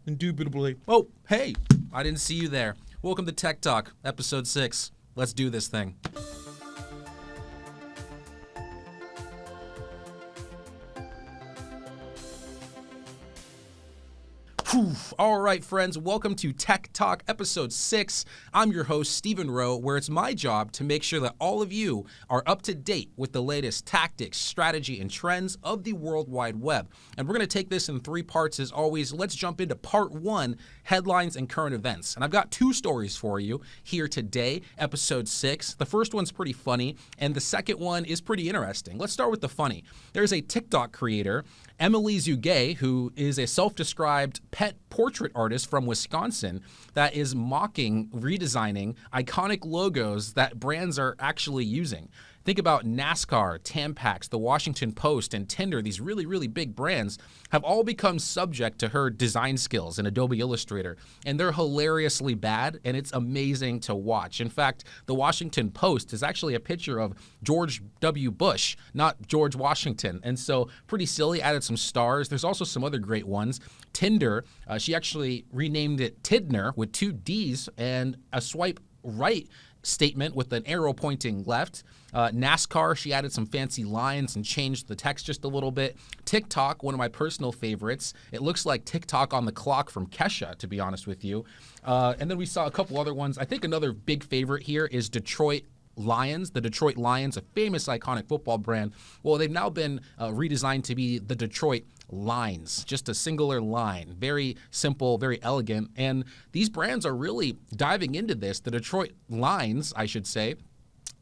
Indubitably. Oh, hey, I didn't see you there. Welcome to Tech Talk, episode 6. Let's do this thing. All right, friends, welcome to Tech Talk episode 6. I'm your host, Stephen Rowe, where it's my job to make sure that all of you are up to date with the latest tactics, strategy, and trends of the World Wide Web. And we're going to take this in 3 parts as always. Let's jump into part 1, headlines and current events. And I've got 2 stories for you here today, episode 6. The first one's pretty funny, and the second one is pretty interesting. Let's start with the funny. There's a TikTok creator, Emily Zugay, who is a self-described pet portrait artist from Wisconsin that is mocking, redesigning iconic logos that brands are actually using. Think about NASCAR, Tampax, the Washington Post, and Tinder. These really, really big brands have all become subject to her design skills in Adobe Illustrator. And they're hilariously bad, and it's amazing to watch. In fact, the Washington Post is actually a picture of George W. Bush, not George Washington. And so pretty silly, added some stars. There's also some other great ones. Tinder, she actually renamed it Tidner with 2 Ds and a swipe right statement with an arrow pointing left. NASCAR, she added some fancy lines and changed the text just a little bit. TikTok, one of my personal favorites. It looks like TikTok on the clock from Kesha, to be honest with you. And then we saw a couple other ones. I think another big favorite here is Detroit Lions. The Detroit Lions, a famous iconic football brand. Well, they've now been redesigned to be the Detroit Lines, just a singular line. Very simple, very elegant. And these brands are really diving into this. The Detroit Lines, I should say,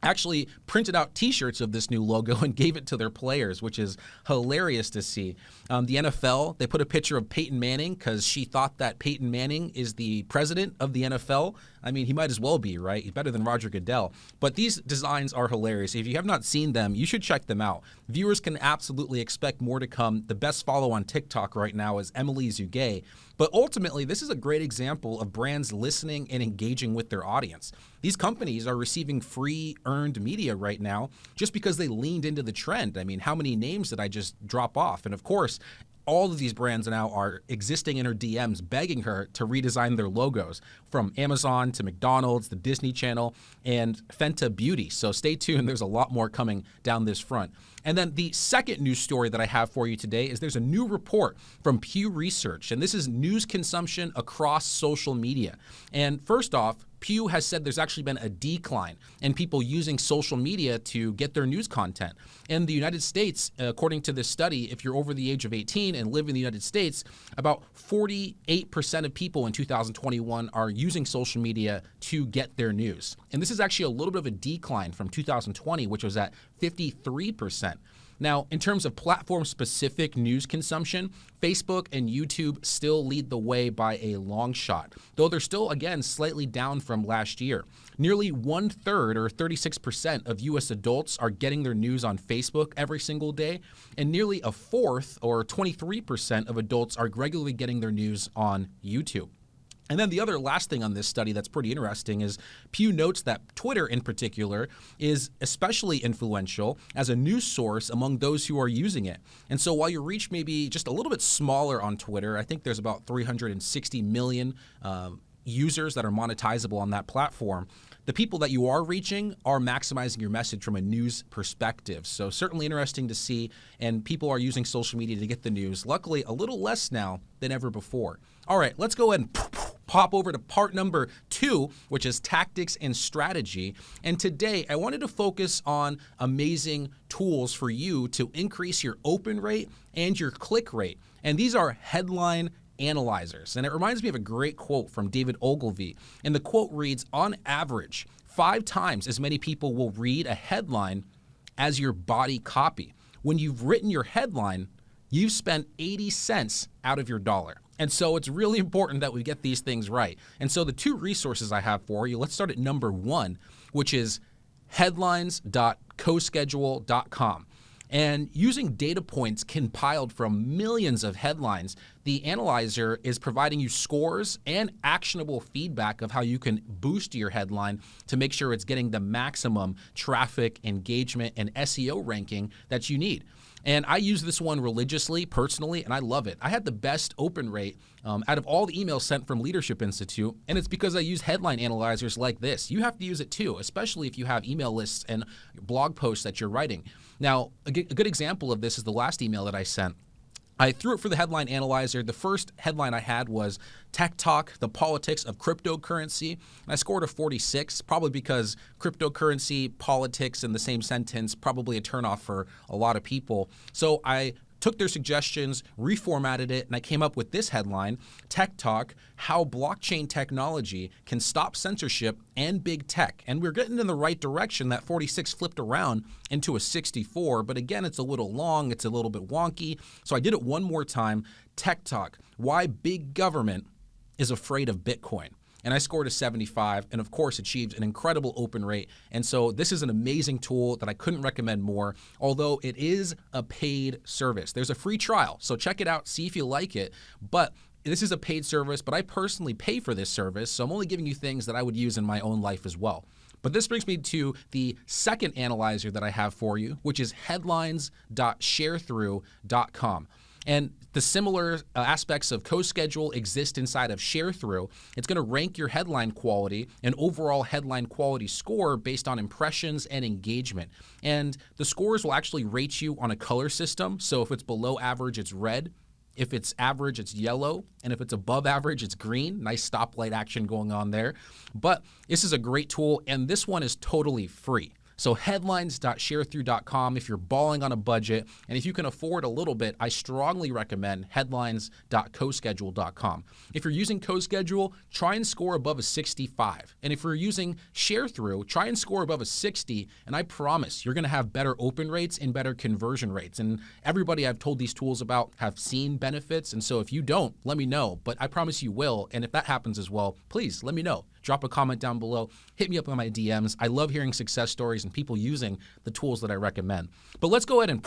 actually printed out T-shirts of this new logo and gave it to their players, which is hilarious to see. The NFL, they put a picture of Peyton Manning because she thought that Peyton Manning is the president of the NFL. I mean, he might as well be, right? He's better than Roger Goodell. But these designs are hilarious. If you have not seen them, you should check them out. Viewers can absolutely expect more to come. The best follow on TikTok right now is Emily Zugay. But ultimately, this is a great example of brands listening and engaging with their audience. These companies are receiving free earned media right now just because they leaned into the trend. I mean, how many names did I just drop off? And of course, all of these brands now are existing in her DMs, begging her to redesign their logos, from Amazon to McDonald's, the Disney Channel, and Fenty Beauty. So stay tuned. There's a lot more coming down this front. And then the second news story that I have for you today is there's a new report from Pew Research, and this is news consumption across social media. And first off, Pew has said there's actually been a decline in people using social media to get their news content. In the United States, according to this study, if you're over the age of 18 and live in the United States, about 48% of people in 2021 are using social media to get their news. And this is actually a little bit of a decline from 2020, which was at 53%. Now, in terms of platform-specific news consumption, Facebook and YouTube still lead the way by a long shot, though they're still, again, slightly down from last year. Nearly 1/3, or 36%, of U.S. adults are getting their news on Facebook every single day, and nearly 1/4, or 23%, of adults are regularly getting their news on YouTube. And then the other last thing on this study that's pretty interesting is Pew notes that Twitter in particular is especially influential as a news source among those who are using it. And so while your reach may be just a little bit smaller on Twitter, I think there's about 360 million users that are monetizable on that platform. The people that you are reaching are maximizing your message from a news perspective. So certainly interesting to see, and people are using social media to get the news. Luckily, a little less now than ever before. All right, let's go ahead and pop over to part number 2, which is tactics and strategy. And today I wanted to focus on amazing tools for you to increase your open rate and your click rate. And these are headline analyzers. And it reminds me of a great quote from David Ogilvy. And the quote reads, on average, 5 times as many people will read a headline as your body copy. When you've written your headline, you've spent 80 cents out of your dollar. And so it's really important that we get these things right. And so the 2 resources I have for you, let's start at number 1, which is headlines.coschedule.com. And using data points compiled from millions of headlines, the analyzer is providing you scores and actionable feedback of how you can boost your headline to make sure it's getting the maximum traffic, engagement, and SEO ranking that you need. And I use this one religiously, personally, and I love it. I had the best open rate out of all the emails sent from Leadership Institute, and it's because I use headline analyzers like this. You have to use it too, especially if you have email lists and blog posts that you're writing. Now, a good example of this is the last email that I sent. I threw it for the headline analyzer. The first headline I had was Tech Talk, the politics of cryptocurrency. And I scored a 46, probably because cryptocurrency, politics in the same sentence, probably a turnoff for a lot of people. So I took their suggestions, reformatted it, and I came up with this headline, Tech Talk, How Blockchain Technology Can Stop Censorship and Big Tech. And we're getting in the right direction. That 46 flipped around into a 64, but again, it's a little long, it's a little bit wonky. So I did it one more time, Tech Talk, Why Big Government is Afraid of Bitcoin. And I scored a 75 and of course achieved an incredible open rate. And so this is an amazing tool that I couldn't recommend more, although it is a paid service. There's a free trial, so check it out, see if you like it. But this is a paid service, but I personally pay for this service, so I'm only giving you things that I would use in my own life as well. But this brings me to the second analyzer that I have for you, which is headlines.sharethrough.com. And the similar aspects of CoSchedule exist inside of ShareThrough. It's going to rank your headline quality and overall headline quality score based on impressions and engagement. And the scores will actually rate you on a color system. So if it's below average, it's red. If it's average, it's yellow. And if it's above average, it's green. Nice stoplight action going on there. But this is a great tool, and this one is totally free. So headlines.sharethrough.com if you're balling on a budget, and if you can afford a little bit, I strongly recommend headlines.coschedule.com. If you're using CoSchedule, try and score above a 65. And if you're using ShareThrough, try and score above a 60, and I promise you're gonna have better open rates and better conversion rates. And everybody I've told these tools about have seen benefits, and so if you don't, let me know, but I promise you will, and if that happens as well, please let me know. Drop a comment down below, hit me up on my DMs. I love hearing success stories and people using the tools that I recommend. But let's go ahead and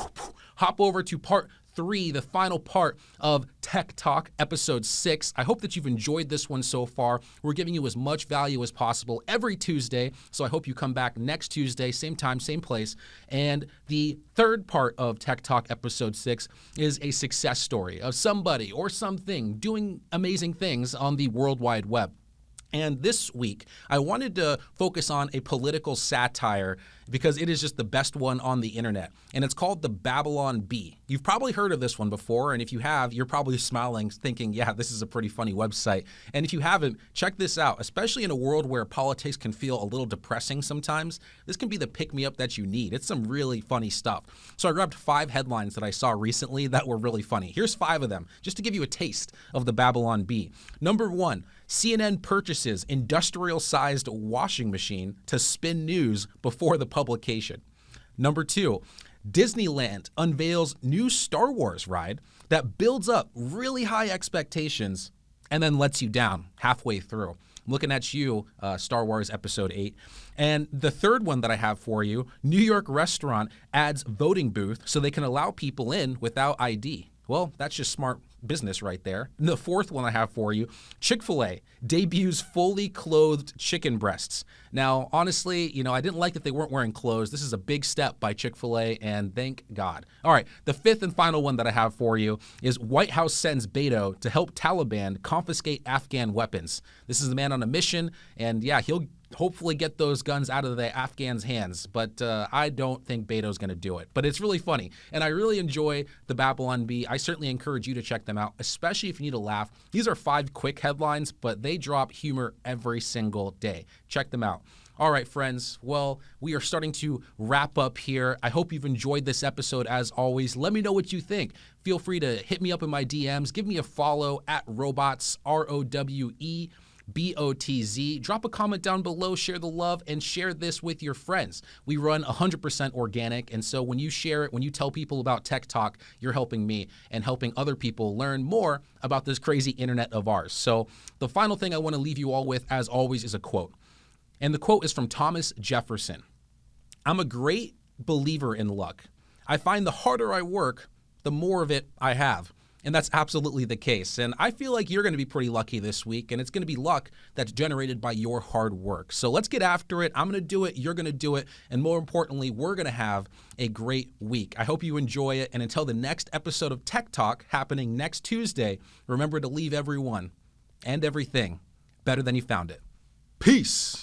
hop over to part 3, the final part of Tech Talk, episode 6. I hope that you've enjoyed this one so far. We're giving you as much value as possible every Tuesday, so I hope you come back next Tuesday, same time, same place. And the third part of Tech Talk, episode 6, is a success story of somebody or something doing amazing things on the World Wide Web. And this week, I wanted to focus on a political satire because it is just the best one on the internet. And it's called the Babylon Bee. You've probably heard of this one before, and if you have, you're probably smiling, thinking, yeah, this is a pretty funny website. And if you haven't, check this out, especially in a world where politics can feel a little depressing sometimes. This can be the pick-me-up that you need. It's some really funny stuff. So I grabbed 5 headlines that I saw recently that were really funny. Here's 5 of them, just to give you a taste of the Babylon Bee. Number 1, CNN purchases industrial-sized washing machine to spin news before the publication. Number 2, Disneyland unveils new Star Wars ride that builds up really high expectations and then lets you down halfway through. I'm looking at you, Star Wars Episode 8. And the third one that I have for you, New York restaurant adds voting booth so they can allow people in without ID. Well, that's just smart business right there. And the fourth one I have for you, Chick-Fil-a debuts fully clothed chicken breasts. Now, honestly, I didn't like that they weren't wearing clothes. This is a big step by Chick-fil-A, and thank God. All right, the fifth and final one that I have for you is White House sends Beto to help Taliban confiscate Afghan weapons. This is a man on a mission, and yeah, he'll hopefully get those guns out of the Afghans' hands, but I don't think Beto's going to do it. But it's really funny, and I really enjoy the Babylon Bee. I certainly encourage you to check them out, especially if you need a laugh. These are 5 quick headlines, but they drop humor every single day. Check them out. All right, friends. Well, we are starting to wrap up here. I hope you've enjoyed this episode as always. Let me know what you think. Feel free to hit me up in my DMs. Give me a follow at Robots, ROWEBOTZ. Drop a comment down below, share the love, and share this with your friends. We run 100% organic, and so when you share it, when you tell people about Tech Talk, you're helping me and helping other people learn more about this crazy internet of ours. So the final thing I want to leave you all with, as always, is a quote. And the quote is from Thomas Jefferson. "I'm a great believer in luck. I find the harder I work, the more of it I have. And that's absolutely the case. And I feel like you're going to be pretty lucky this week, and it's going to be luck that's generated by your hard work. So let's get after it. I'm going to do it. You're going to do it. And more importantly, we're going to have a great week. I hope you enjoy it. And until the next episode of Tech Talk happening next Tuesday, remember to leave everyone and everything better than you found it. Peace.